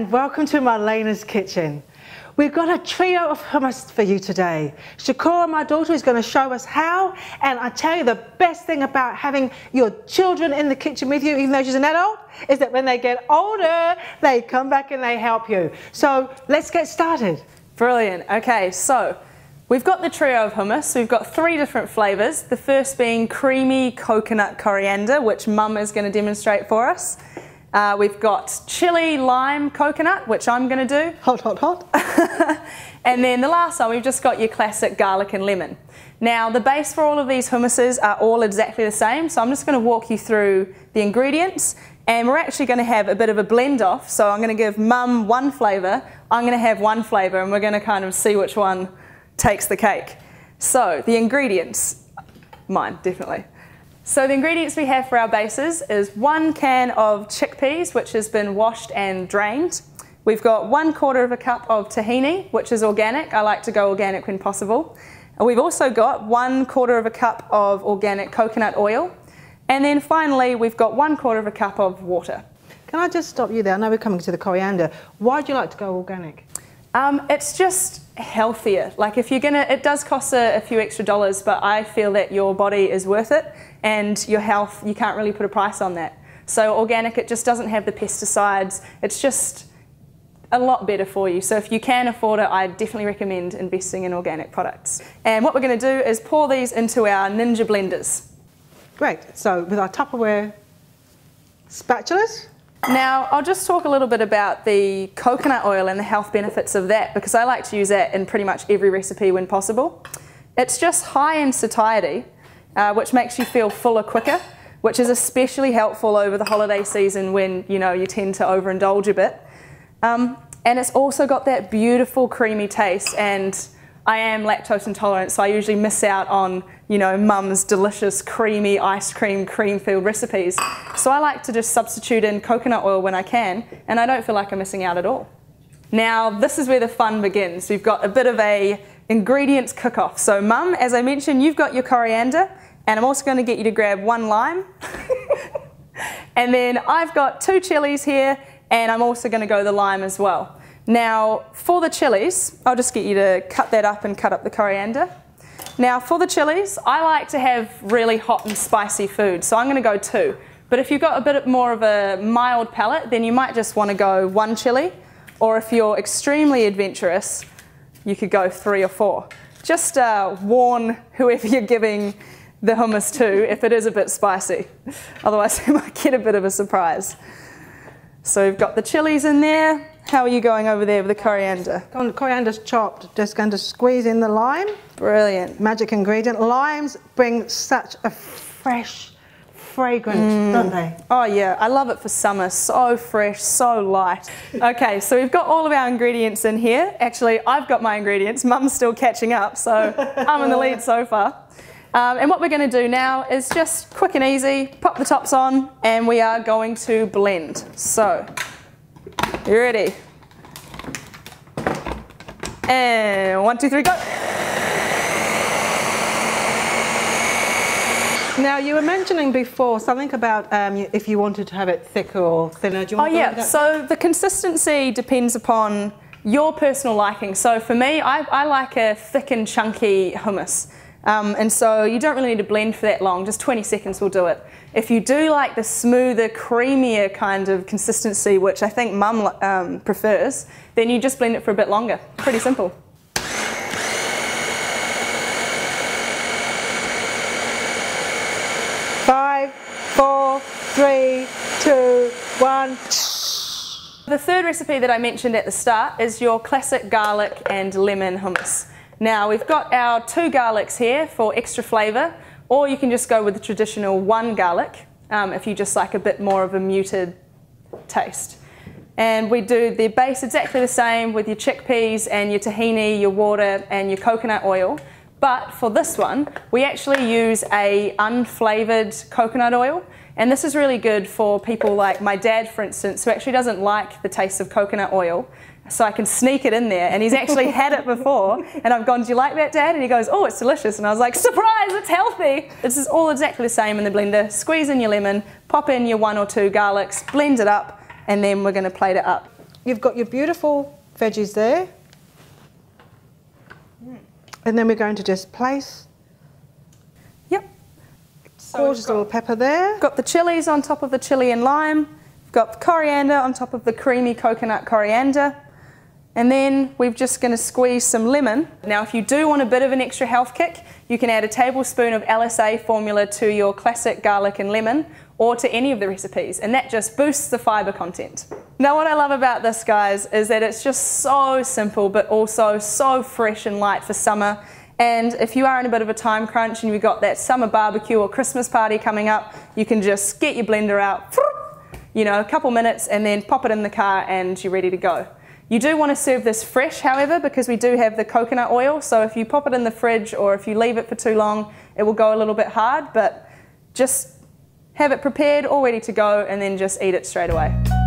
and welcome to Marlaina's kitchen. We've got a trio of hummus for you today. Shukura, my daughter, is going to show us how, and I tell you the best thing about having your children in the kitchen with you, even though she's an adult, is that when they get older, they come back and they help you. So let's get started. Brilliant. Okay, so we've got the trio of hummus. We've got 3 different flavours. The first being creamy coconut coriander, which Mum is going to demonstrate for us. We've got chilli lime coconut, which I'm going to do. Hot, hot, hot. And then the last one, we've just got your classic garlic and lemon. Now, the base for all of these hummuses are all exactly the same, so I'm just going to walk you through the ingredients, and we're actually going to have a bit of a blend off. So I'm going to give Mum one flavour, I'm going to have one flavour, and we're going to kind of see which one takes the cake. So the ingredients, mine, definitely. So the ingredients we have for our bases is 1 can of chickpeas, which has been washed and drained. We've got 1/4 cup of tahini, which is organic. I like to go organic when possible. And we've also got 1/4 cup of organic coconut oil. And then finally, we've got 1/4 cup of water. Can I just stop you there? I know we're coming to the coriander. Why do you like to go organic? It's just healthier. Like if you're gonna, it does cost a few extra dollars, but I feel that your body is worth it, and your health, you can't really put a price on that. So organic, it just doesn't have the pesticides. It's just a lot better for you. So if you can afford it, I definitely recommend investing in organic products. And what we're going to do is pour these into our Ninja blenders. Great. So with our Tupperware spatulas. Now, I'll just talk a little bit about the coconut oil and the health benefits of that, because I like to use that in pretty much every recipe when possible. It's just high in satiety, which makes you feel fuller quicker, which is especially helpful over the holiday season when, you know, you tend to overindulge a bit. And it's also got that beautiful creamy taste, and I am lactose intolerant, so I usually miss out on, you know, Mum's delicious creamy ice cream-filled recipes. So I like to just substitute in coconut oil when I can, and I don't feel like I'm missing out at all. Now, this is where the fun begins. We've got a bit of a ingredients cook-off. So Mum, as I mentioned, you've got your coriander, and I'm also going to get you to grab 1 lime. And then I've got 2 chilies here, and I'm also going to go the lime as well. Now, for the chilies, I'll just get you to cut that up and cut up the coriander. Now, for the chilies, I like to have really hot and spicy food, so I'm going to go 2. But if you've got a bit more of a mild palate, then you might just want to go 1 chili, or if you're extremely adventurous, you could go 3 or 4. Just warn whoever you're giving the hummus to if it is a bit spicy. Otherwise, you might get a bit of a surprise. So we've got the chilies in there. How are you going over there with the coriander? Coriander's chopped. Just going to squeeze in the lime. Brilliant. Magic ingredient. Limes bring such a fresh fragrance, don't they? Oh yeah, I love it for summer. So fresh, so light. Okay, so we've got all of our ingredients in here. Actually, I've got my ingredients. Mum's still catching up, so I'm in the lead so far. And what we're going to do now is just quick and easy, pop the tops on, and we are going to blend. So, you ready? And 1, 2, 3, go! Now, you were mentioning before something about if you wanted to have it thicker or thinner. Do you want to go over that? So the consistency depends upon your personal liking. So for me, I like a thick and chunky hummus. And so you don't really need to blend for that long, just 20 seconds will do it. If you do like the smoother, creamier kind of consistency, which I think Mum prefers, then you just blend it for a bit longer. Pretty simple. 5, 4, 3, 2, 1. The third recipe that I mentioned at the start is your classic garlic and lemon hummus. Now we've got our 2 garlics here for extra flavour, or you can just go with the traditional 1 garlic if you just like a bit more of a muted taste. And we do the base exactly the same with your chickpeas and your tahini, your water and your coconut oil. But for this one, we actually use a unflavoured coconut oil. And this is really good for people like my dad, for instance, who actually doesn't like the taste of coconut oil. So I can sneak it in there, and he's actually had it before, and I've gone, do you like that, Dad? And he goes, oh, it's delicious. And I was like, surprise, it's healthy. This is all exactly the same in the blender. Squeeze in your lemon, pop in your 1 or 2 garlics, blend it up, and then we're going to plate it up. you've got your beautiful veggies there. And then we're going to just place gorgeous little pepper there. Got the chilies on top of the chili and lime. We've got the coriander on top of the creamy coconut coriander. And then we're just going to squeeze some lemon. Now if you do want a bit of an extra health kick, you can add a tablespoon of LSA formula to your classic garlic and lemon or to any of the recipes, and that just boosts the fibre content. Now what I love about this, guys, is that it's just so simple but also so fresh and light for summer. And if you are in a bit of a time crunch and you've got that summer barbecue or Christmas party coming up, you can just get your blender out, you know, a couple minutes, and then pop it in the car and you're ready to go. You do want to serve this fresh, however, because we do have the coconut oil, so if you pop it in the fridge or if you leave it for too long, it will go a little bit hard, but just have it prepared all ready to go and then just eat it straight away.